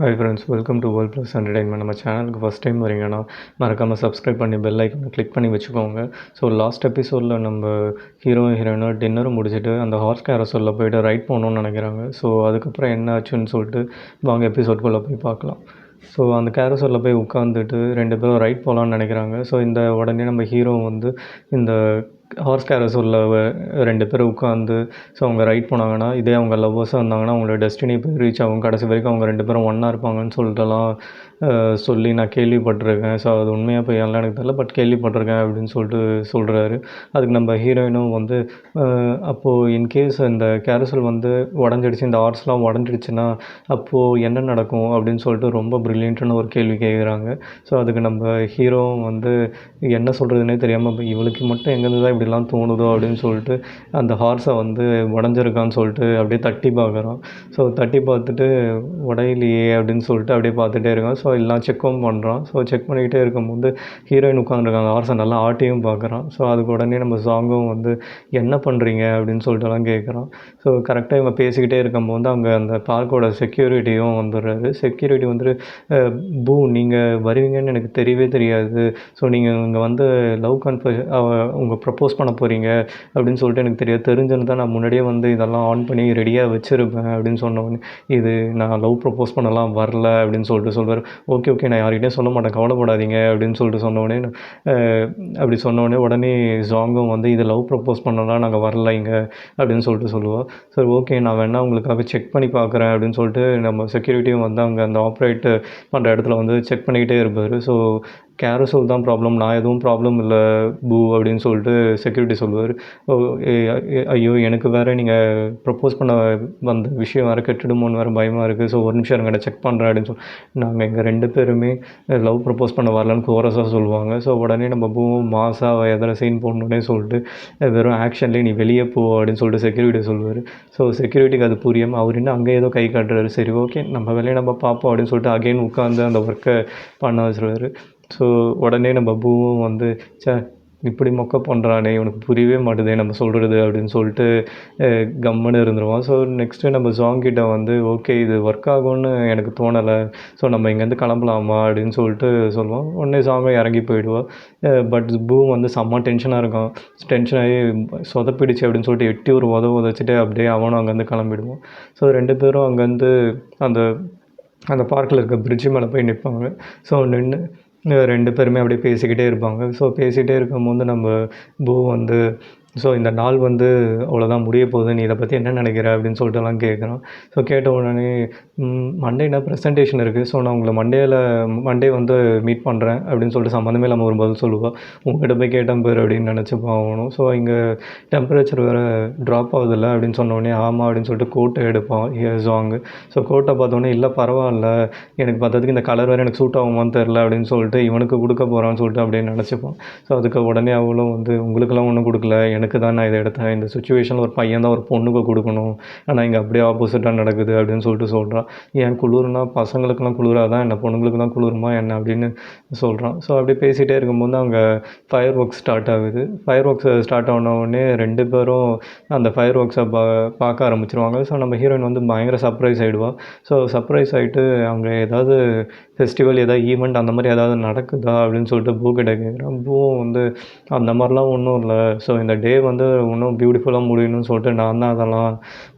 Hi friends, welcome to world plus entertainment. நம்ம சேனலுக்கு first time வரீங்கன்னா மறக்காமல் சப்ஸ்கிரைப் பண்ணி பெல் ஐக்கனை கிளிக் பண்ணி வச்சுக்கோங்க. ஸோ லாஸ்ட் எபிசோடில் நம்ம ஹீரோயினும் டின்னரும் முடிச்சுட்டு அந்த ஹார்ஸ் கேரசலில் போய்ட்டு ரைட் போகணுன்னு நினைக்கிறாங்க. ஸோ அதுக்கப்புறம் என்ன ஆச்சுன்னு சொல்லிட்டு வாங்க எபிசோட்குள்ளே போய் பார்க்கலாம். ஸோ அந்த கேரசலில் போய் உட்காந்துட்டு 2 பேரும் ரைட் போகலான்னு நினைக்கிறாங்க. ஸோ இந்த உடனே நம்ம ஹீரோ வந்து இந்த ஹார்ஸ் கேரசலில் 2 பேர் உட்காந்து ஸோ அவங்க ரைட் போனாங்கன்னா, இதே அவங்க லவ்வர்ஸாக இருந்தாங்கன்னா அவங்களோட டெஸ்டினி போய் ரீச் ஆகும். கடைசி வரைக்கும் அவங்க 2 பேரும் ஒன்றா இருப்பாங்கன்னு சொல்லிட்டுலாம் சொல்லி நான் கேள்விப்பட்டிருக்கேன். ஸோ அது உண்மையாக பொய்யான்லாம் எனக்கு தெரியல, பட் கேள்விப்பட்டிருக்கேன் அப்படின்னு சொல்லிட்டு சொல்கிறாரு. அதுக்கு நம்ம ஹீரோயினும் வந்து அப்போது இன்கேஸ் இந்த கேரசல் வந்து உடஞ்சிடுச்சு, இந்த ஹார்ஸ்லாம் உடஞ்சிடுச்சுன்னா அப்போது என்ன நடக்கும் அப்படின்னு சொல்லிட்டு ரொம்ப ப்ரில்லியண்ட்டான ஒரு கேள்வி கேட்குறாங்க. ஸோ அதுக்கு நம்ம ஹீரோவும் வந்து என்ன சொல்கிறதுனே தெரியாமல் இவளுக்கு மட்டும் எங்கேருந்து தான் இப்படிலாம் தோணுதோ அப்படின்னு சொல்லிட்டு அந்த ஹார்ஸை வந்து உடஞ்சிருக்கான்னு சொல்லிட்டு அப்படியே தட்டி பார்க்குறான். ஸோ தட்டி பார்த்துட்டு உடையிலையே அப்படின்னு சொல்லிட்டு அப்படியே பார்த்துட்டே இருக்கான். ஸோ எல்லாம் செக்கும் பண்ணுறான். ஸோ செக் பண்ணிக்கிட்டே இருக்கும்போது ஹீரோயின் உட்காந்துருக்காங்க. ஹார்ஸை நல்லா ஆட்டியும் பார்க்குறான். ஸோ அதுக்கு உடனே நம்ம சாங்கும் வந்து என்ன பண்ணுறீங்க அப்படின்னு சொல்லிட்டுலாம் கேட்குறான். ஸோ கரெக்டாக இவங்க பேசிக்கிட்டே இருக்கும்போது அங்கே அந்த பார்க்கோட செக்யூரிட்டியும் வந்துடுறாரு. செக்யூரிட்டி வந்துட்டு பூ நீங்கள் வருவீங்கன்னு எனக்கு தெரியவே தெரியாது. ஸோ நீங்கள் இங்கே வந்து லவ் உங்கள் ப்ரப்போஸ் பண்ண போகிறீங்க அப்படின்னு சொல்லிட்டு எனக்கு தெரியாது. தெரிஞ்சிருந்தால் நான் முன்னாடியே வந்து இதெல்லாம் ஆன் பண்ணி ரெடியாக வச்சுருப்பேன் அப்படின்னு சொன்னோடனே, இது நான் லவ் ப்ரப்போஸ் பண்ணலாம் வரல அப்படின்னு சொல்லிட்டு சொல்வார். ஓகே நான் யார்கிட்டையும் சொல்ல மாட்டேன், கவலைப்படாதீங்க அப்படின்னு சொல்லிட்டு சொன்னோடனே அப்படி சொன்னோடனே உடனே சாங்கும் வந்து இது லவ் ப்ரப்போஸ் பண்ணலாம் நாங்கள் வரல இங்கே அப்படின்னு சொல்லிட்டு சொல்லுவாள். சரி ஓகே, நான் வேணால் உங்களுக்காக செக் பண்ணி பார்க்குறேன் அப்படின்னு சொல்லிட்டு நம்ம செக்யூரிட்டியும் வந்து அங்கே அந்த ஆப்ரேட் பண்ணுற இடத்துல வந்து செக் பண்ணிக்கிட்டே இருப்பார். ஸோ கேரசல் தான் ப்ராப்ளம், நான் எதுவும் ப்ராப்ளம் இல்லை பூ அப்படின்னு சொல்லிட்டு செக்யூரிட்டி சொல்லுவார். ஐயோ எனக்கு வேறு நீங்கள் ப்ரப்போஸ் பண்ண வந்த விஷயம் வேறு கெட்டுடுமோன்னு வேறு பயமாக இருக்குது. ஸோ ஒரு நிமிஷம் இருங்க செக் பண்ணுறேன் அப்படின்னு சொல்லி நாங்கள் எங்கள் 2 பேருமே லவ் ப்ரப்போஸ் பண்ண வரலன்னு கோரஸாக சொல்லுவாங்க. ஸோ உடனே நம்ம பூவும் மாசாக எதில் சீன் போடணுன்னே சொல்லிட்டு வெறும் ஆக்ஷன்லேயே நீ வெளியே போ அப்படின்னு சொல்லிட்டு செக்யூரிட்டி சொல்லுவார். ஸோ செக்யூரிட்டிக்கு அது புரியாமல் அவர் இன்னும் அங்கே ஏதோ கை காட்டுறாரு. சரி ஓகே நம்ம வேலையை நம்ம பார்ப்போம் அப்படின்னு சொல்லிட்டு அகைன் உட்காந்து அந்த ஒர்க்கை பண்ண வச்சுருவார். ஸோ உடனே நம்ம பூவும் வந்து இப்படி மொக்க பண்ணுறானே இவனுக்கு புரியவே மாட்டுதே நம்ம சொல்கிறது அப்படின்னு சொல்லிட்டு கம்முன்னு இருந்துருவான். ஸோ நெக்ஸ்ட்டு நம்ம சாங்கிட்ட வந்து ஓகே இது ஒர்க் ஆகும்னு எனக்கு தோணலை, ஸோ நம்ம இங்கேருந்து கிளம்பலாமா அப்படின்னு சொல்லிட்டு சொல்லுவோம். உடனே சாங்கை இறங்கி போயிடுவாள். பட் பூ வந்து செம்ம டென்ஷனாக இருக்கான். டென்ஷனாகி சொதப்பிடுச்சு அப்படின்னு சொல்லிட்டு எட்டி ஒரு உதச்சிட்டு அப்படியே அவனும் அங்கேருந்து கிளம்பிடுவான். ஸோ 2 பேரும் அங்கேருந்து அந்த அந்த பார்க்கில் இருக்க பிரிட்ஜு மேலே போய் நிற்பாங்க. ஸோ நின்று 2 பேருமே அப்படியே பேசிக்கிட்டே இருப்பாங்க. ஸோ பேசிகிட்டே இருக்கும்போது நம்ம பூ வந்து ஸோ இந்த நாள் வந்து அவ்வளோதான் முடிய போகுது, நீ இதை பற்றி என்ன நினைக்கிற அப்படின்னு சொல்லிட்டுலாம் கேட்குறான். ஸோ கேட்ட உடனே மண்டேனா ப்ரெசன்டேஷன் இருக்குது, ஸோ நான் உங்களை மண்டே வந்து மீட் பண்ணுறேன் அப்படின்னு சொல்லிட்டு சம்மந்தமே இல்லாமல் ஒரு பதில் சொல்லுவாள். உங்கள்கிட்ட போய் கேட்டேன் பேர் அப்படின்னு நினச்சிப்போம் ஆகணும். ஸோ இங்கே டெம்பரேச்சர் வேறு ட்ராப் ஆகுதில்ல அப்படின்னு சொன்னோடனே ஆமாம் அப்படின்னு சொல்லிட்டு கோட்டை எடுப்பான் சாங்கு. ஸோ கோட்டை பார்த்தோன்னே இல்லை பரவாயில்ல, எனக்கு பார்த்ததுக்கு இந்த கலர் வேறு எனக்கு சூட் ஆகுமான்னு தெரில அப்படின்னு சொல்லிட்டு இவனுக்கு கொடுக்க போகிறான்னு சொல்லிட்டு அப்படியே நினச்சிப்பான். ஸோ அதுக்கு உடனே அவளும் வந்து உங்களுக்கெல்லாம் ஒன்றும் கொடுக்கல, எனக்கு தான் நான் இதை எடுத்தேன், இந்த சுச்சுவேஷனில் ஒரு பையன் தான் ஒரு பொண்ணுக்கு கொடுக்கணும், ஆனால் இங்கே அப்படியே ஆப்போசிட்டாக நடக்குது அப்படின்னு சொல்லிட்டு சொல்கிறான். ஏன் குளிர்னா பசங்களுக்கெல்லாம் குளிராதான் என்ன பொண்ணுங்களுக்கு தான் குளிருமா என்ன அப்படின்னு சொல்கிறான். ஸோ அப்படியே பேசிகிட்டே இருக்கும்போது அங்கே ஃபயர் ஒர்க்ஸ் ஸ்டார்ட் ஆகுது. ஃபயர் ஒர்க்ஸ் ஸ்டார்ட் ஆனவுடனே 2 பேரும் அந்த ஃபயர் ஒர்க்ஸை பார்க்க ஆரம்பிச்சிருவாங்க. ஸோ நம்ம ஹீரோயின் வந்து பயங்கர சர்ப்ரைஸ் ஆகிடுவாள். ஸோ சர்ப்ரைஸ் ஆகிட்டு அங்கே ஏதாவது ஃபெஸ்டிவல் ஏதாவது ஈவெண்ட் அந்த மாதிரி ஏதாவது நடக்குதா அப்படின்னு சொல்லிட்டு பூ கிட்ட கேட்குறான். பூவும் வந்து அந்த மாதிரிலாம் ஒன்றும் இல்லை, ஸோ இந்த டே வந்து இன்னும் பியூட்டிஃபுல்லாக முடியணும்னு சொல்லிட்டு நான் தான் அதெல்லாம்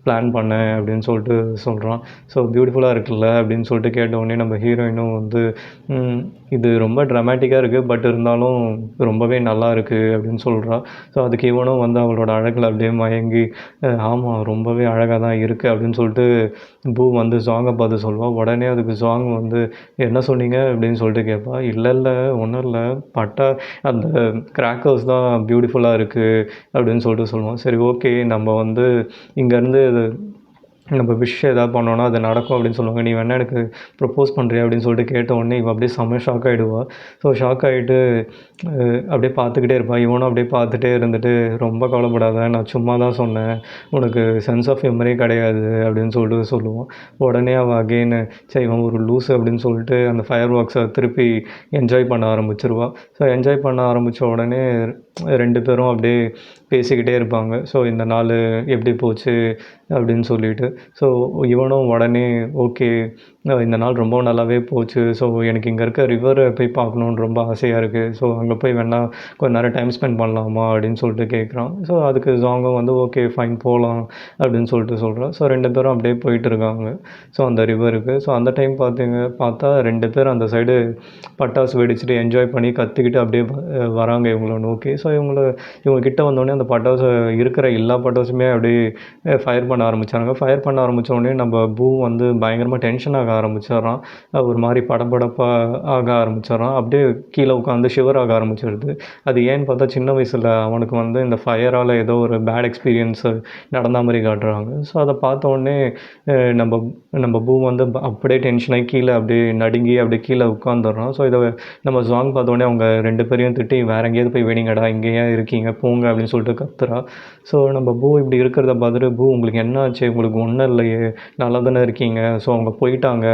பிளான் பண்ணேன் அப்படின்னு சொல்லிட்டு சொல்கிறான். ஸோ பியூட்டிஃபுல்லாக இருக்குல்ல அப்படின்னு சொல்லிட்டு கேட்டவுடனே நம்ம ஹீரோயினும் வந்து இது ரொம்ப ட்ராமேட்டிக்காக இருக்குது, பட் இருந்தாலும் ரொம்பவே நல்லா இருக்குது அப்படின்னு சொல்கிறான். ஸோ அதுக்கு இவனும் வந்து அவளோட அழகில் அப்படியே மயங்கி ஆமாம் ரொம்பவே அழகாக தான் இருக்குது அப்படின்னு சொல்லிட்டு பூ வந்து சாங்கை பார்த்து சொல்லுவாள். உடனே அதுக்கு சாங் வந்து என்ன சொன்னீங்க அப்படின்னு சொல்லிட்டு கேட்பா. இல்லை ஒன்றும் இல்லை, அந்த கிராக்கர்ஸ் தான் பியூட்டிஃபுல்லாக இருக்குது அப்படின்னு சொல்லிட்டு சொல்லுவோம். சரி ஓகே நம்ம வந்து இங்கேருந்து நம்ம விஷ் எதாவது பண்ணோன்னா அது நடக்கும் அப்படின்னு சொல்லுவாங்க, நீ வேணால் எனக்கு ப்ரப்போஸ் பண்ணுறியா அப்படின்னு சொல்லிட்டு கேட்ட உடனே இவன் அப்படியே செம்ம ஷாக் ஆகிடுவாள். ஸோ ஷாக் ஆகிட்டு அப்படியே பார்த்துக்கிட்டே இருப்பாள். இவனும் அப்படியே பார்த்துட்டே இருந்துட்டு ரொம்ப கவலைப்படாத, நான் சும்மா தான் சொன்னேன், உனக்கு சென்ஸ் ஆஃப் ஹியூமரே கிடையாது அப்படின்னு சொல்லிட்டு சொல்லுவோம். உடனே அவள் அகெயின் சரி இவன் ஒரு லூஸு அப்படின்னு சொல்லிட்டு அந்த ஃபயர் ஒர்க்ஸை திருப்பி என்ஜாய் பண்ண ஆரம்பிச்சிருவாள். ஸோ என்ஜாய் பண்ண ஆரம்பித்த உடனே 2 பேரும் அப்படியே பேசிக்கிட்டே இருப்பாங்க. ஸோ இந்த நாள் எப்படி போச்சு அப்படின்னு சொல்லிட்டு. ஸோ இவனும் உடனே ஓகே இந்த நாள் ரொம்ப நல்லாவே போச்சு. ஸோ எனக்கு இங்கே இருக்க ரிவரை போய் பார்க்கணுன்னு ரொம்ப ஆசையாக இருக்குது. ஸோ அங்கே போய் வேணா கொஞ்ச நேரம் டைம் ஸ்பெண்ட் பண்ணலாமா அப்படின்னு சொல்லிட்டு கேட்குறான். ஸோ அதுக்கு ஜாங்கும் வந்து ஓகே ஃபைன் போகலாம் அப்படின்னு சொல்லிட்டு சொல்கிறான். ஸோ 2 பேரும் அப்படியே போயிட்டுருக்காங்க. ஸோ அந்த ரிவருக்கு. ஸோ அந்த டைம் பார்த்தா 2 பேர் அந்த சைடு பட்டாசு வெடிச்சுட்டு என்ஜாய் பண்ணி கத்திக்கிட்டு அப்படியே வராங்க இவங்கள நோக்கி. ஸோ இவங்க கிட்ட வந்தோடனே அந்த பட்டாசு இருக்கிற எல்லா பட்டாசுமே அப்படியே ஃபயர் பண்ண ஆரம்பித்தாங்க. ஃபயர் பண்ண ஆரம்பித்த உடனே நம்ம பூ வந்து பயங்கரமாக டென்ஷன் ஆக ஆரம்பிச்சிடுறான். ஒரு மாதிரி படபடப்பாக ஆக ஆரம்பிச்சிடுறான். அப்படியே கீழே உட்காந்து ஷிவர் ஆக ஆரம்பிச்சிடுது. அது ஏன்னு பார்த்தா சின்ன வயசில் அவனுக்கு வந்து இந்த ஃபயரால் ஏதோ ஒரு பேட் எக்ஸ்பீரியன்ஸு நடந்த மாதிரி காட்டுறாங்க. ஸோ அதை பார்த்த உடனே நம்ம நம்ம பூ வந்து அப்படியே டென்ஷன் ஆகி கீழே அப்படியே நடுங்கி அப்படியே கீழே உட்காந்துடுறான். ஸோ இதை நம்ம சாங் பார்த்தோன்னே அவங்க 2 பேரையும் திட்டி வேறு எங்கேயாவது போய் வெடிங்கடா, இங்கே ஏன் இருக்கீங்க போங்க அப்படின்னு சொல்லிட்டு கத்துறா. ஸோ நம்ம பூ இப்படி இருக்கிறத பார்த்துட்டு பூ உங்களுக்கு என்ன ஆச்சு, உங்களுக்கு ஒன்றும் இல்லையே, நல்லா தானே இருக்கீங்க, ஸோ அவங்க போயிட்டாங்க,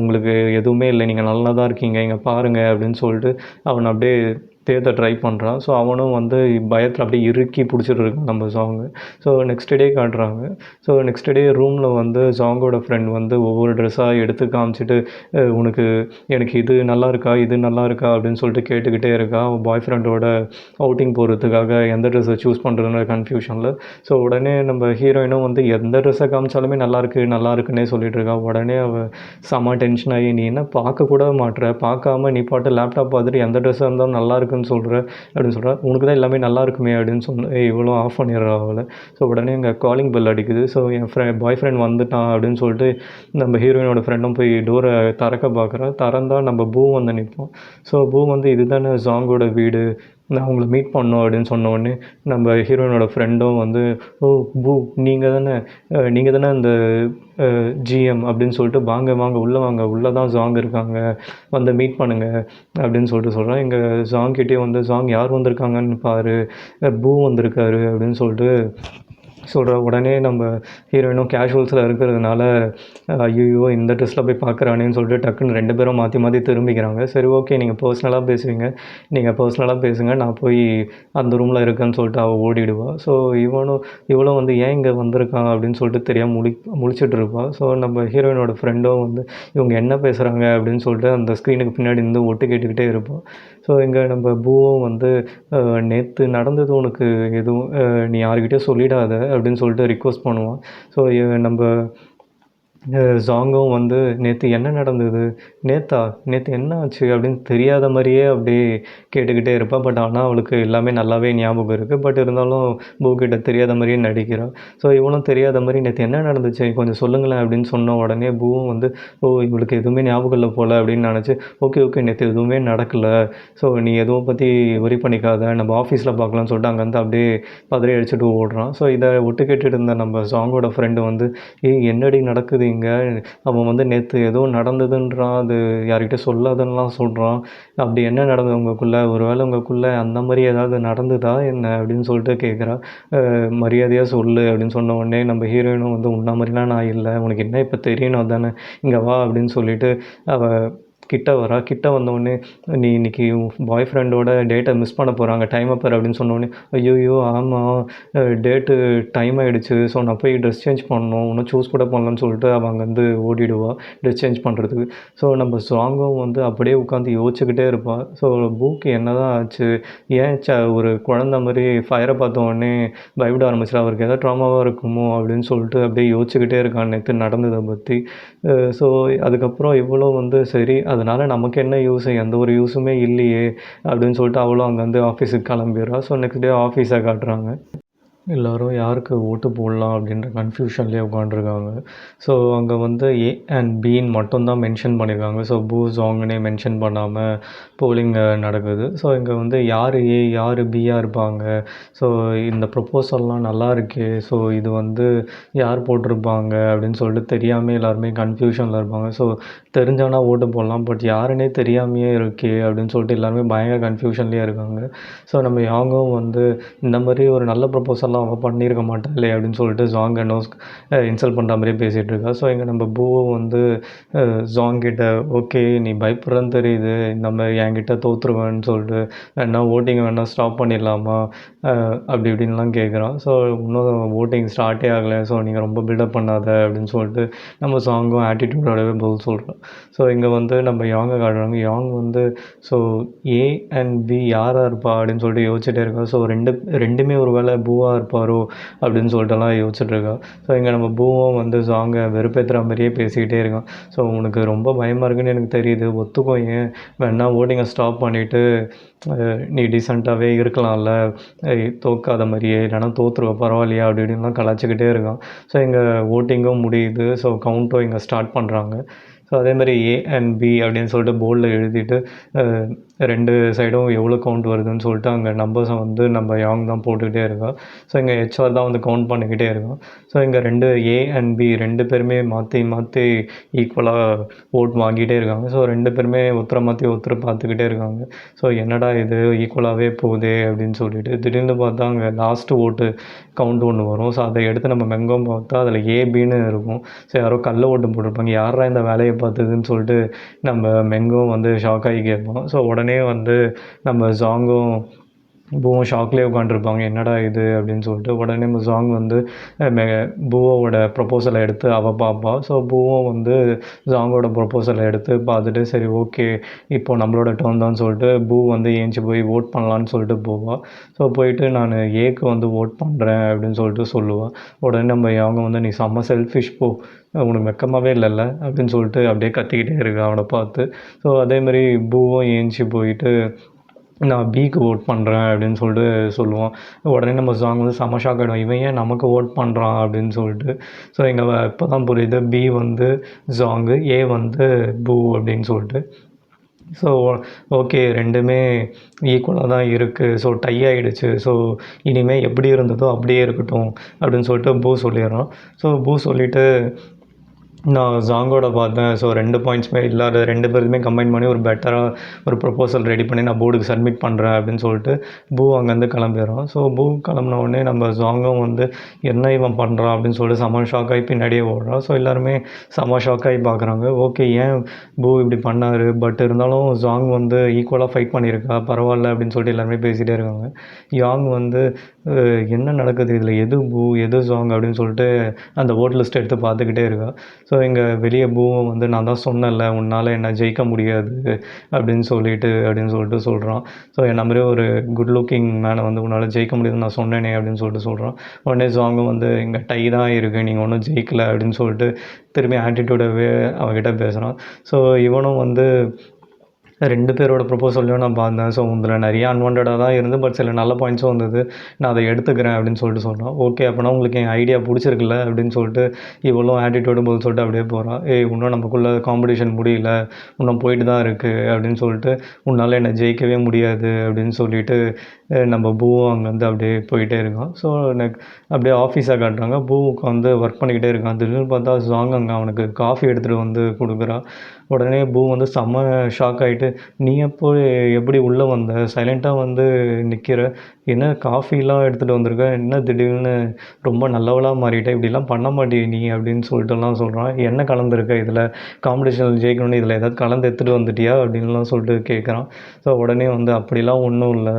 உங்களுக்கு எதுவுமே இல்லை, நீங்கள் நல்லா தான் இருக்கீங்க, இங்கே பாருங்கள் அப்படின்னு சொல்லிட்டு அவனை அப்படியே தேத்த ட்ரை பண்ணுறான். ஸோ அவனும் வந்து பயத்தில் அப்படியே இறுக்கி பிடிச்சிட்டு இருக்கான் நம்ம சாங்கு. ஸோ நெக்ஸ்ட் டே காட்டுறாங்க. ஸோ நெக்ஸ்ட் டே ரூமில் வந்து சாங்கோட ஃப்ரெண்ட் வந்து ஒவ்வொரு ட்ரெஸ்ஸாக எடுத்து காமிச்சிட்டு உனக்கு எனக்கு இது நல்லா இருக்கா, இது நல்லா இருக்கா அப்படின்னு சொல்லிட்டு கேட்டுக்கிட்டே இருக்கா. அவன் பாய் ஃப்ரெண்டோட அவுட்டிங் போகிறதுக்காக எந்த ட்ரெஸ்ஸை சூஸ் பண்ணுறதுன்னு கன்ஃபியூஷனில். ஸோ உடனே நம்ம ஹீரோயினும் வந்து எந்த ட்ரெஸ்ஸை காமிச்சாலுமே நல்லாயிருக்கு நல்லா இருக்குன்னே சொல்லிட்டு இருக்கா. உடனே அவள் செம்ம டென்ஷன் ஆகி நீ என்ன பார்க்க கூட மாட்டுற, பார்க்காம நீ பாட்டு லேப்டாப் பார்த்துட்டு எந்த ட்ரெஸ்ஸாக இருந்தாலும் நல்லா இருக்குன்னு சொல்கிற அப்படின்னு சொல்கிறா. உனக்கு தான் எல்லாமே நல்லா இருக்குமே அப்படின்னு சொன்ன இவ்வளோ ஆஃப் பண்ணிடுறா அவளை. ஸோ உடனே இங்கே காலிங் பெல் அடிக்குது. ஸோ என் பாய் ஃப்ரெண்ட் வந்துட்டான் அப்படின்னு சொல்லிட்டு நம்ம ஹீரோயினோட ஃப்ரெண்டும் போய் டோரை திறக்க பார்க்குறா. திறந்தால் நம்ம பூ வந்து நிற்போம். ஸோ பூ வந்து இதுதானே ஜாங்கோட வீடு, நான் அவங்கள மீட் பண்ணோம் அப்படின்னு சொன்ன உடனே நம்ம ஹீரோயினோட ஃப்ரெண்டும் வந்து ஓ பூ நீங்கள் தானே அந்த ஜிஎம் அப்படின்னு சொல்லிட்டு வாங்க வாங்க உள்ளே வாங்க, உள்ளே தான் ஜாங் இருக்காங்க, வந்து மீட் பண்ணுங்கள் அப்படின்னு சொல்லிட்டு சொல்கிறேன். எங்கள் ஜாங்கிட்டே வந்து ஜாங் யார் வந்திருக்காங்கன்னு பாரு, பூ வந்திருக்காரு அப்படின்னு சொல்லிட்டு சொல்கிற. உடனே நம்ம ஹீரோயினும் கேஷுவல்ஸில் இருக்கிறதுனால ஐயோ இந்த ட்ரெஸ்ஸில் போய் பார்க்குறானேன்னு சொல்லிட்டு டக்குன்னு 2 பேரும் மாற்றி மாற்றி திரும்பிக்கிறாங்க. சரி ஓகே நீங்கள் பர்சனலாக பேசுவீங்க, நீங்கள் பர்சனலாக பேசுங்க, நான் போய் அந்த ரூமில் இருக்கேன்னு சொல்லிட்டு அவள் ஓடிடுவாள். ஸோ இவளும் வந்து ஏன் இங்கே வந்திருக்கான் அப்படின்னு சொல்லிட்டு தெரியாமல் முழிச்சிட்டு இருப்பாள். ஸோ நம்ம ஹீரோயினோட ஃப்ரெண்டும் வந்து இவங்க என்ன பேசுகிறாங்க அப்படின்னு சொல்லிட்டு அந்த ஸ்க்ரீனுக்கு பின்னாடி இருந்து ஒட்டு கேட்டுக்கிட்டே இருப்பாள். ஸோ இங்கே நம்ம பூவும் வந்து நேற்று நடந்தது உனக்கு எதுவும் நீ யாருக்கிட்டேயும் சொல்லிடாத அப்படின்னு சொல்லிட்டு ரிக்வெஸ்ட் பண்ணுவான். ஸோ நம்ம ஜாங்கும் வந்து நேற்று என்ன நடந்தது, நேற்று என்ன ஆச்சு அப்படின்னு தெரியாத மாதிரியே அப்படியே கேட்டுக்கிட்டே இருப்பாள். பட் ஆனால் அவளுக்கு எல்லாமே நல்லாவே ஞாபகம் இருக்குது. பட் இருந்தாலும் பூக்கிட்ட தெரியாத மாதிரியே நடிக்கிறாள். ஸோ இவனும் தெரியாத மாதிரி நேற்று என்ன நடந்துச்சு கொஞ்சம் சொல்லுங்களேன் அப்படின்னு சொன்ன உடனே பூவும் வந்து ஓ இவளுக்கு எதுவுமே ஞாபகம் இல்லை போல் அப்படின்னு நினச்சி ஓகே நேற்று எதுவுமே நடக்கலை, ஸோ நீ எதுவும் பற்றி ஒரி பண்ணிக்காத, நம்ம ஆஃபீஸில் பார்க்கலாம்னு சொல்லிட்டு அங்கேருந்து அப்படியே பதறி அடிச்சுட்டு ஓடுறான். ஸோ இதை ஒட்டு கேட்டுட்டு இருந்த நம்ம ஜாங்கோட ஃப்ரெண்டு வந்து என்னடி நடக்குது இங்கே, அவன் வந்து நேற்று ஏதோ நடந்ததுன்றான், அது யார்கிட்ட சொல்லாதன்னுலாம் சொல்கிறான், அப்படி என்ன நடந்தது உங்களுக்குள்ளே, ஒரு வேளை உங்களுக்குள்ளே அந்த மாதிரி ஏதாவது நடந்ததா என்ன அப்படின்னு சொல்லிட்டு கேட்குறா. மரியாதையாக சொல்லு அப்படின்னு சொன்ன உடனே நம்ம ஹீரோயினும் வந்து உன்ன மாதிரிலாம் நான் இல்லை, உனக்கு என்ன இப்போ தெரியணும் தானே, இங்கே வா அப்படின்னு சொல்லிட்டு அவள் கிட்ட வந்தோடனே நீ இன்றைக்கி பாய் ஃப்ரெண்டோட டேட்டை மிஸ் பண்ண போகிறாங்க, டைம் அப்பர் அப்படின்னு சொன்னோடனே ஐயோ ஆமாம் டேட்டு டைம் ஆகிடுச்சு, ஸோ நான் போய் ட்ரெஸ் சேஞ்ச் பண்ணணும், இன்னும் சூஸ் கூட பண்ணலன்னு சொல்லிட்டு அவள் அங்கேருந்து ஓடிடுவாள் ட்ரெஸ் சேஞ்ச் பண்ணுறதுக்கு. ஸோ நம்ம சாங்கும் வந்து அப்படியே உட்காந்து யோசிச்சுக்கிட்டே இருப்பாள். ஸோ பூக்கு என்ன தான் ஆச்சு, ஏன் ஒரு குழந்த மாதிரி ஃபயரை பார்த்த உடனே பயப்பட ஆரம்பிச்சிடா, அவருக்கு எதாவது ட்ராமாவாக இருக்குமோ அப்படின்னு சொல்லிட்டு அப்படியே யோசிச்சுக்கிட்டே இருக்கான் நேற்று நடந்ததை பற்றி. ஸோ அதுக்கப்புறம் இவ்வளோ வந்து சரி அதனால் நமக்கு என்ன யூஸு, எந்த ஒரு யூஸுமே இல்லையே அப்படின்னு சொல்லிட்டு அவளும் அங்கேருந்து ஆஃபீஸுக்கு கிளம்பிடுறா. ஸோ நெக்ஸ்ட் டே ஆஃபீஸை காட்டுறாங்க. எல்லோரும் யாருக்கு ஓட்டு போடலாம் அப்படின்ற கன்ஃப்யூஷன்லேயே உட்காண்ட்ருக்காங்க. ஸோ அங்கே வந்து ஏ அண்ட் பின்னு மட்டும்தான் மென்ஷன் பண்ணியிருக்காங்க. ஸோ பூ ஜாங்னே மென்ஷன் பண்ணாமல் போலிங் நடக்குது. ஸோ இங்கே வந்து யார் ஏ யார் பியாக இருப்பாங்க, ஸோ இந்த ப்ரொப்போசல்லாம் நல்லா இருக்கே, ஸோ இது வந்து யார் போட்டிருப்பாங்க அப்படின்னு சொல்லிட்டு தெரியாமல் எல்லாருமே கன்ஃபியூஷனில் இருப்பாங்க. ஸோ தெரிஞ்சானா ஓட்டு போடலாம், பட் யாருன்னே தெரியாமையே இருக்கே அப்படின்னு சொல்லிட்டு எல்லாருமே பயங்கர கன்ஃபியூஷன்லேயே இருக்காங்க. ஸோ நம்ம யாங்கும் வந்து இந்த மாதிரி ஒரு நல்ல ப்ரொப்போசல்லாம் இதெல்லாம் அவள் பண்ணியிருக்க மாட்டாளே அப்படின்னு சொல்லிட்டு ஜாங் இன்னும் இன்சல்ட் பண்ணுற மாதிரியே பேசிகிட்டு இருக்கா. ஸோ இங்கே நம்ம பூவும் வந்து ஜாங் கிட்ட ஓகே நீ பயப்படுறன்னு தெரியுது, இந்த மாதிரி என்கிட்ட தோற்றுருவேன்னு சொல்லிட்டு வேணா ஓட்டிங் வேணால் ஸ்டாப் பண்ணிடலாமா அப்படி இப்படின்லாம் கேட்குறான். ஸோ இன்னும் ஓட்டிங் ஸ்டார்ட்டே ஆகலை, ஸோ நீங்கள் ரொம்ப பில்டப் பண்ணாத அப்படின்னு சொல்லிட்டு நம்ம சாங்கும் ஆட்டிடியூடோடவே பதில் சொல்கிறோம். ஸோ இங்கே வந்து நம்ம யாங்கை காட்டுறாங்க. யாங் வந்து ஸோ ஏ அண்ட் பி யாராக இருப்பா அப்படின்னு சொல்லிட்டு யோசிச்சுட்டே இருக்கா. ஸோ ரெண்டுமே ஒரு வேளை பூவாக இருப்பாரோ அப்படின்னு சொல்லிட்டுலாம் யோசிச்சுட்டு இருக்கா. ஸோ இங்கே நம்ம பூவும் வந்து சாங்கை வெறுப்பேற்றுற மாதிரியே பேசிக்கிட்டே இருக்கான். ஸோ உனக்கு ரொம்ப பயமாக இருக்குன்னு எனக்கு தெரியுது, ஒத்துக்கோ, ஏன் வேணா ஓட்டிங்கை ஸ்டாப் பண்ணிவிட்டு நீ டீசெண்டாகவே இருக்கலாம்ல, தோற்காத மாதிரியே, இல்லைனா தோற்றுருவ பரவாயில்லையா அப்படி இப்படின்லாம் கலாச்சிக்கிட்டே இருக்கான். ஸோ இங்கே ஓட்டிங்கும் முடியுது. ஸோ கவுண்ட்டும் இங்கே ஸ்டார்ட் பண்ணுறாங்க. ஸோ அதேமாதிரி ஏ அண்ட் பி அப்படின்னு சொல்லிட்டு போர்டில் எழுதிட்டு 2 சைடும் எவ்வளோ கவுண்ட் வருதுன்னு சொல்லிட்டு அங்கே நம்பர்ஸை வந்து நம்ம யாங் தான் போட்டுக்கிட்டே இருக்கோம். ஸோ இங்கே ஹெச்ஆர் தான் வந்து கவுண்ட் பண்ணிக்கிட்டே இருக்கோம். ஸோ இங்கே 2 ஏ அண்ட் பி 2 பேருமே மாற்றி மாற்றி ஈக்குவலாக ஓட் வாங்கிட்டே இருக்காங்க. ஸோ 2 பேருமே ஒருத்தரை மாற்றி ஒருத்தர் பார்த்துக்கிட்டே இருக்காங்க. ஸோ என்னடா இது ஈக்குவலாகவே போகுதே அப்படின்னு சொல்லிட்டு திடீர்னு பார்த்தா அங்கே லாஸ்ட்டு ஓட்டு கவுண்ட் ஒன்று வரும். ஸோ அதை எடுத்து நம்ம மெங்கம் பார்த்தா அதில் ஏபின்னு இருக்கும். ஸோ யாரோ கள்ள ஓட்டு போட்டிருப்பாங்க, யாரா இந்த வேலையை பார்த்ததுன்னு சொல்லிட்டு நம்ம மெங்கும் வந்து ஷாக் ஆகி கேட்போம். ஸோ உடனே வந்து நம்ம ஜாங்கும் பூவும் ஷாக்லேயே உட்காந்துருப்பாங்க, என்னடா இது அப்படின்னு சொல்லிட்டு. உடனே நம்ம ஜாங் வந்து பூவோட ப்ரொப்போசலை எடுத்து அவள் பார்ப்பா. ஸோ பூவும் வந்து ஜாங்கோட ப்ரொப்போசலை எடுத்து பார்த்துட்டு சரி ஓகே இப்போ நம்மளோட டர்ன் தான் சொல்லிட்டு பூ வந்து ஏஞ்சி போய் ஓட் பண்ணலான்னு சொல்லிட்டு போவாள். ஸோ போயிட்டு நான் ஏக்கு வந்து ஓட் பண்ணுறேன் அப்படின்னு சொல்லிட்டு சொல்லுவாள். உடனே நம்ம அவங்க வந்து நீ செம்ம செல்ஃபிஷ் போ, உனக்கு வெக்கமாகவே இல்லைல்ல அப்படின்னு சொல்லிட்டு அப்படியே கத்திக்கிட்டே இருக்கா அவனை பார்த்து. ஸோ அதேமாதிரி பூவும் ஏஞ்சி போயிட்டு நான் பிக்கு ஓட் பண்ணுறேன் அப்படின்னு சொல்லிட்டு சொல்லுவான். உடனே நம்ம சாங் வந்து செம ஷாக் ஆகிடும், இவன் ஏன் நமக்கு ஓட் பண்ணுறான் அப்படின்னு சொல்லிட்டு. ஸோ இங்கே இப்போ தான் புரியுது, பி வந்து ஜாங்கு, ஏ வந்து பூ அப்படின்னு சொல்லிட்டு. ஸோ ஓகே ரெண்டுமே ஈக்குவலாக தான் இருக்குது. ஸோ டை ஆகிடுச்சு. ஸோ இனிமேல் எப்படி இருந்ததோ அப்படியே இருக்கட்டும் அப்படின்னு சொல்லிட்டு பூ சொல்லிடுறான். ஸோ பூ சொல்லிவிட்டு நான் ஜாங்கோட பார்த்தேன். ஸோ 2 பாயிண்ட்ஸுமே இல்லாத 2 பேருமே கம்பைன் பண்ணி ஒரு பெட்டராக ஒரு ப்ரொப்போசல் ரெடி பண்ணி நான் போர்டுக்கு சப்மிட் பண்ணுறேன் அப்படின்னு சொல்லிட்டு பூ அங்கேருந்து கிளம்பிடுறான். ஸோ பூ கிளம்பின உடனே நம்ம ஜாங்கும் வந்து என்ன இவன் பண்ணுறான் அப்படின்னு சொல்லிட்டு செம ஷாக் ஆகி பின்னாடியே ஓடுறான். ஸோ எல்லாருமே செம ஷாக் ஆகி பார்க்குறாங்க. ஓகே ஏன் பூ இப்படி பண்ணார், பட் இருந்தாலும் ஜாங் வந்து ஈக்குவலாக ஃபைட் பண்ணியிருக்கா, பரவாயில்ல அப்படின்னு சொல்லிட்டு எல்லாருமே பேசிகிட்டே இருக்காங்க. யாங் வந்து என்ன நடக்குது இதில், எது பூ எது ஜாங் அப்படின்னு சொல்லிட்டு அந்த ஓட் லிஸ்ட் எடுத்து பார்த்துக்கிட்டே இருக்கா. ஸோ இங்கே வெளியே பூவும் வந்து நான் தான் சொன்னேன்ல உன்னால் என்ன ஜெயிக்க முடியாது அப்படின்னு சொல்லிட்டு சொல்கிறான். ஸோ என்ன மாதிரி ஒரு குட் லுக்கிங் மேனை வந்து உன்னால் ஜெயிக்க முடியாதுன்னு நான் சொன்னேனே அப்படின்னு சொல்கிறான். உடனே ஜாங்கும் வந்து இங்கே டை தான் இருக்குது, நீங்கள் ஒன்றும் ஜெயிக்கலை அப்படின்னு சொல்லிட்டு திரும்பி ஆட்டிடியூடாகவே அவகிட்ட பேசுகிறான். ஸோ இவனும் வந்து 2 பேரோட ப்ரொப்போசல்லையும் நான் பார்த்தேன். ஸோ இதில் நிறைய அன்வான்டடாக தான் இருந்து, பட் சில நல்ல பாயிண்ட்ஸும் வந்தது, நான் அதை எடுத்துக்கிறேன் அப்படின்னு சொல்லிட்டு சொல்கிறான். ஓகே அப்போனா உங்களுக்கு என் ஐடியா பிடிச்சிருக்குல்ல அப்படின்னு சொல்லிட்டு இவ்வளோ ஆட்டிடியூடு போல் சொல்லிட்டு அப்படியே போகிறான். இன்னும் நமக்குள்ளே காம்படிஷன் முடியல, இன்னும் போயிட்டு தான் இருக்குது அப்படின்னு சொல்லிட்டு உன்னால் என்னை ஜெயிக்கவே முடியாது அப்படின்னு சொல்லிட்டு நம்ம பூவும் அங்கேருந்து அப்படியே போயிட்டே இருக்கான். ஸோ எனக்கு அப்படியே ஆஃபீஸாக காட்டுறாங்க. பூவுக்கு வந்து ஒர்க் பண்ணிக்கிட்டே இருக்கான். திடீர்னு பார்த்தா ஜாங் அங்கே அவனுக்கு காஃபி எடுத்துகிட்டு வந்து கொடுக்குறா. உடனே பூ வந்து செம்ம ஷாக் ஆகிட்டு, நீ எப்படி உள்ளே வந்த, சைலண்ட்டாக வந்து நிற்கிற, என்ன காஃபிலாம் எடுத்துகிட்டு வந்திருக்க, என்ன திடீர்னு ரொம்ப நல்லவளாக மாறிட்ட, இப்படிலாம் பண்ண மாட்டியே நீ அப்படின்னு சொல்லிட்டுலாம் சொல்கிறான். என்ன கலந்துருக்க இதில், காம்படிஷனில் ஜெயிக்கணும்னு இதில் ஏதாவது கலந்து எடுத்துகிட்டு வந்துட்டியா அப்படின்லாம் சொல்லிட்டு கேட்குறான். ஸோ உடனே வந்து அப்படிலாம் ஒன்றும் இல்லை,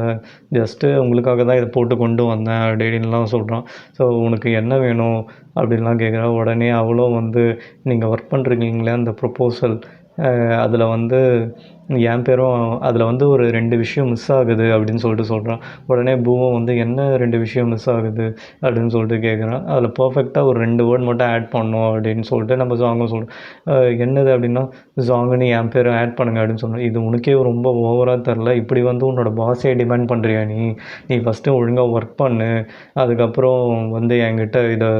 ஜஸ்ட்டு உங்களுக்காக தான் இதை போட்டு கொண்டு வந்தேன் அப்படின்லாம் சொல்கிறான். ஸோ உனக்கு என்ன வேணும் அப்படின்லாம் கேட்குறா. உடனே அவளும் வந்து நீங்கள் ஒர்க் பண்ணுறீங்களே அந்த ப்ரொப்போசல் அதில் வந்து என் பேரும் அதில் வந்து ஒரு 2 விஷயம் மிஸ் ஆகுது அப்படின்னு சொல்லிட்டு சொல்கிறான். உடனே பூவும் வந்து என்ன 2 விஷயம் மிஸ் ஆகுது அப்படின்னு சொல்லிட்டு கேட்குறான். அதில் பர்ஃபெக்டாக ஒரு 2 வேர்ட் மட்டும் ஆட் பண்ணோம் அப்படின்னு சொல்லிட்டு நம்ம ஜாங்கும் சொல்கிறோம். என்னது அப்படின்னா ஜாங்குன்னு என் பேரை ஆட் பண்ணுங்க அப்படின்னு சொன்னோம். இது உனக்கே ரொம்ப ஓவராக தெரில, இப்படி வந்து உன்னோட பாஸே டிமாண்ட் பண்ணுறியா, நீ ஃபஸ்ட்டு ஒழுங்காக ஒர்க் பண்ணு, அதுக்கப்புறம் வந்து என்கிட்ட இதை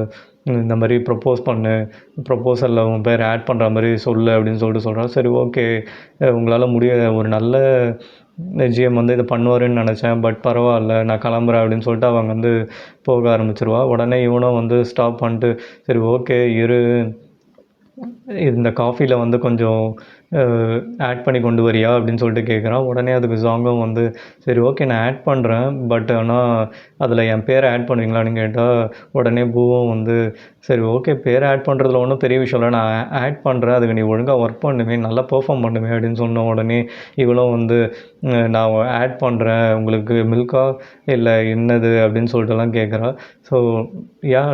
இந்த மாதிரி ப்ரொப்போசலில் உன் பேர் ஆட் பண்ணுற மாதிரி சொல்லு அப்படின்னு சொல்லிட்டு சொல்கிறான். சரி ஓகே உங்களால் ஒரு நல்ல ஜிஎம் வந்து இதை பண்ணுவாருன்னு நினச்சேன், பட் பரவாயில்ல நான் கிளம்புறேன் அப்படின்னு சொல்லிட்டு அவங்க வந்து போக ஆரம்பிச்சிருவா. உடனே இவனும் வந்து ஸ்டாப் பண்ணிட்டு சரி ஓகே இரு, இந்த காஃபியில் வந்து கொஞ்சம் ஆட் பண்ணி கொண்டு வரியா அப்படின்னு சொல்லிட்டு கேட்குறான். உடனே அதுக்கு ஜாங்கும் வந்து சரி ஓகே நான் ஆட் பண்ணுறேன். பட் ஆனால் அதில் என் பேரை ஆட் பண்ணுவீங்களான்னு கேட்டால் உடனே பூவும் வந்து சரி ஓகே பேரை ஆட் பண்ணுறதுல ஒன்றும் பெரிய விஷயம் இல்லை, நான் ஆட் பண்ணுறேன், அதுக்கு நீ ஒழுங்காக ஒர்க் பண்ணுவேன், நல்லா பெர்ஃபார்ம் பண்ணுவேன் அப்படின்னு சொன்ன உடனே இவளும் வந்து நான் ஆட் பண்ணுறேன், உங்களுக்கு மில்கா இல்லை என்னது அப்படின்னு சொல்லிட்டுலாம் கேட்குறா. ஸோ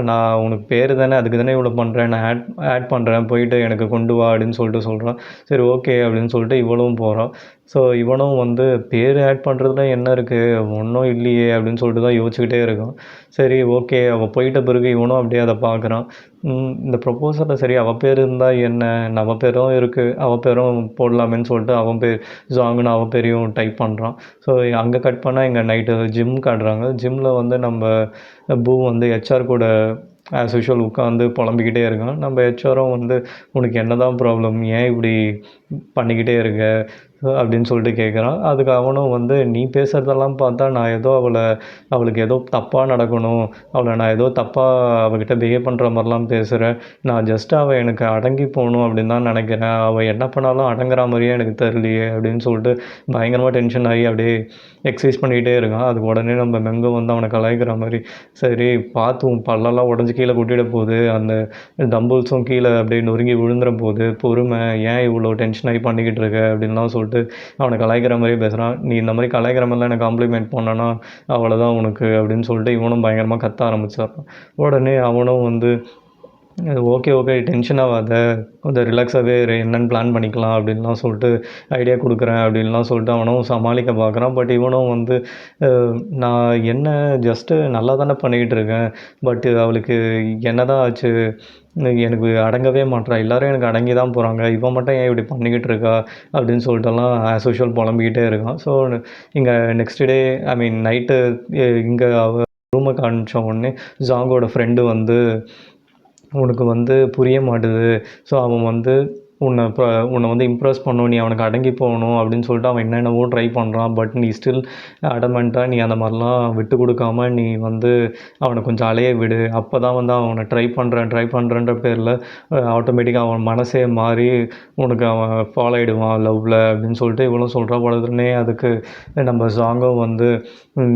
நான் உனக்கு பேர் தானே அதுக்கு தானே இவ்வளோ பண்ணுறேன், நான் ஆட் பண்ணுறேன் போயிட்டு எனக்கு கொண்டு வா அப்படின்னு சொல்லிட்டு சொல்கிறான். சரி ஓகே அப்படின்னு சொல்லிட்டு இவளும் போகிறான். ஸோ இவனும் வந்து பேர் ஆட் பண்ணுறதுல என்ன இருக்குது, ஒன்றும் இல்லையே அப்படின்னு சொல்லிட்டு தான் யோசிச்சுக்கிட்டே இருக்கான். சரி ஓகே அவள் போயிட்ட பிறகு இவனும் அப்படியே அதை பார்க்குறான். இந்த ப்ரொப்போசலில் சரி அவள் பேர் இருந்தால் என்ன, நம்ம பேரும் இருக்குது அவள் பேரும் போடலாமேன்னு சொல்லிட்டு அவன் பேர் ஜாங்குன்னு அவள் பேரையும் டைப் பண்ணுறான். ஸோ அங்கே கட் பண்ணால் இங்கே நைட்டு ஜிம் காட்டுறாங்க. ஜிம்மில் வந்து நம்ம பூ வந்து ஹெச்ஆர் கூட ஆஸ் யூஷுவல் உட்காந்து புலம்பிக்கிட்டே இருக்கான். நம்ம ஹெச்ஆரும் வந்து உனக்கு என்ன தான் ப்ராப்ளம், ஏன் இப்படி பண்ணிக்கிட்டே இருக்க அப்படின்னு சொல்லிட்டு கேட்குறான். அதுக்கு அவனும் வந்து நீ பேசுகிறதெல்லாம் பார்த்தா நான் ஏதோ அவளுக்கு ஏதோ தப்பாக நடக்கணும், அவளை நான் ஏதோ தப்பாக அவகிட்ட பிஹேவ் பண்ணுற மாதிரிலாம் பேசுகிறேன், நான் ஜஸ்ட் அவள் எனக்கு அடங்கி போகணும் அப்படின்னு தான் நினைக்கிறேன், அவள் என்ன பண்ணாலும் அடங்குற மாதிரியே எனக்கு தெரியலையே அப்படின்னு சொல்லிட்டு பயங்கரமாக டென்ஷன் ஆகி அப்படியே எக்ஸசைஸ் பண்ணிக்கிட்டே இருக்கான். அதுக்கு உடனே நம்ம மெங்கம் வந்து அவனை கலாய்க்கிற மாதிரி சரி பார்த்து உன் பல்லெல்லாம் உடஞ்சி கீழே கொட்டிட போகுது, அந்த டம்புல்ஸும் கீழே அப்படியே நொறுங்கி விழுந்துற போகுது, பொறுமை, ஏன் இவ்வளோ டென்ஷன் ஆகி பண்ணிக்கிட்டு இருக்க அப்படின்லாம் சொல்லிட்டு அவனை கலாய்க்கிற மாதிரியே பேசுகிறான். நீ இந்த மாதிரி கலாய்க்கிற மாதிரிலாம் எனக்கு காம்ப்ளிமெண்ட் பண்ணனா அவ்வளோதான் உனக்கு அப்படின்னு சொல்லிட்டு இவனும் பயங்கரமாக கத்த ஆரம்பிச்சிடுறான். உடனே அவனும் வந்து ஓகே ஓகே டென்ஷன் ஆகாத, கொஞ்சம் ரிலாக்ஸாகவே இரு, என்னென்னு பிளான் பண்ணிக்கலாம் அப்படின்லாம் சொல்லிட்டு ஐடியா கொடுக்குறேன் அப்படின்லாம் சொல்லிட்டு அவனும் சமாளிக்க பார்க்குறான். பட் இவனும் வந்து நான் என்ன ஜஸ்ட்டு நல்லா தானே பண்ணிக்கிட்டு இருக்கேன், பட் அவளுக்கு என்ன தான் ஆச்சு, எனக்கு அடங்கவே மாட்றா, எல்லோரும் எனக்கு அடங்கி தான் போகிறாங்க, இவன் மட்டும் ஏன் இப்படி பண்ணிக்கிட்டு இருக்கா அப்படின்னு சொல்லிட்டுலாம் ஆஸ் யூஷுவல் புலம்பிக்கிட்டே இருக்கான். ஸோ இங்கே நெக்ஸ்ட் டே ஐ மீன் நைட்டு இங்கே அவ ரூமை காமிச்ச உடனே ஜாங்கோட ஃப்ரெண்டு வந்து உனக்கு வந்து புரிய மாட்டுது, ஸோ அவன் வந்து உன்னை வந்து இம்ப்ரெஸ் பண்ணணும், நீ அவனுக்கு அடங்கி போகணும் அப்படின்னு சொல்லிட்டு அவன் என்னென்னவோ ட்ரை பண்ணுறான். பட் நீ ஸ்டில் அடமெண்ட்டாக நீ அந்த மாதிரிலாம் விட்டு கொடுக்காம நீ வந்து அவனை கொஞ்சம் அலைய விடு, அப்போ தான் வந்து அவனை ட்ரை பண்ணுறேன்ற பேரில் ஆட்டோமேட்டிக்காக அவன் மனசே மாறி உனக்கு அவன் ஃபாலோ ஆகிடுவான் லவ்வில் அப்படின்னு சொல்லிட்டு இவ்வளோ சொல்கிறா. உடனே அதுக்கு நம்ம சாங்கும் வந்து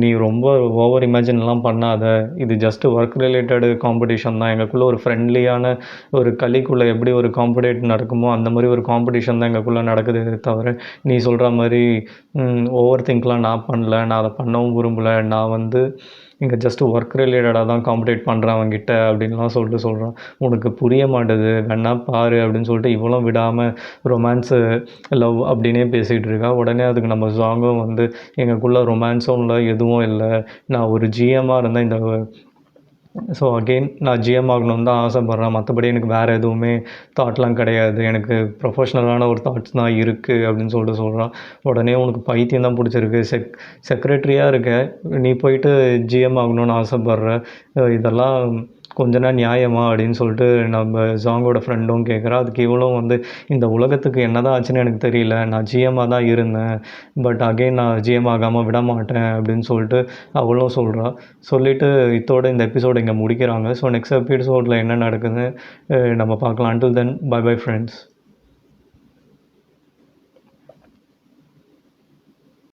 நீ ரொம்ப ஓவர் இமேஜின்லாம் பண்ணாத, இது ஜஸ்ட்டு ஒர்க் ரிலேட்டடு காம்படிஷன் தான், எங்களுக்குள்ளே ஒரு ஃப்ரெண்ட்லியான ஒரு கலிக்குள்ளே எப்படி ஒரு காம்படேட் நடக்குமோ அந்த மாதிரி ஒரு காம்படிஷன் தான் எங்களுக்குள்ளே நடக்குது தவிர நீ சொல்கிற மாதிரி ஓவர் திங்க்லாம் நான் பண்ணல, நான் அதை பண்ணவும் விரும்பலை, நான் வந்து இங்கே ஜஸ்ட்டு ஒர்க் ரிலேட்டடாக தான் காம்படேட் பண்ணுறேன் அவன்கிட்ட அப்படின்லாம் சொல்லிட்டு சொல்கிறான். உனக்கு புரிய மாட்டுது, வேணா பாரு அப்படின்னு சொல்லிட்டு இவ்வளோ விடாமல் ரொமான்ஸு லவ் அப்படின்னே பேசிகிட்டு இருக்கா. உடனே அதுக்கு நம்ம சாங்கும் வந்து எங்களுக்குள்ளே ரொமான்ஸும் இல்லை எதுவும் இல்லை, நான் ஒரு ஜிஎம்மாக இருந்தேன் இந்த ஸோ அகெயின் நான் ஜிஎம் ஆகணும்னு தான் ஆசைப்பட்றேன், மற்றபடி எனக்கு வேறு எதுவுமே தாட்லாம் கிடையாது, எனக்கு ப்ரொஃபஷ்னலான ஒரு தாட்ஸ் தான் இருக்குது அப்படின்னு சொல்லிட்டு சொல்கிறான். உடனே உனக்கு பைத்தியம் தான் பிடிச்சிருக்கு, செக்ரட்டரியாக இருக்க, நீ போயிட்டு ஜிஎம் ஆகணும்னு ஆசைப்பட்ற, இதெல்லாம் கொஞ்ச நாள் நியாயமா அப்படின்னு சொல்லிட்டு நம்ம ஜாங்கோட ஃப்ரெண்டும் கேட்குறா. அதுக்கு இவளும் வந்து இந்த உலகத்துக்கு என்ன தான் ஆச்சுன்னு எனக்கு தெரியல, நான் ஜிஎம்மாக தான் இருந்தேன், பட் அகெயின் நான் ஜிஎம் ஆகாமல் விட மாட்டேன் அப்படின்னு சொல்லிட்டு அவளும் சொல்கிறா. சொல்லிவிட்டு இதோட இந்த எபிசோடு இங்கே முடிக்கிறாங்க. ஸோ நெக்ஸ்ட் எபிசோடில் என்ன நடக்குதுன்னு நம்ம பார்க்கலாம். Until then bye bye friends.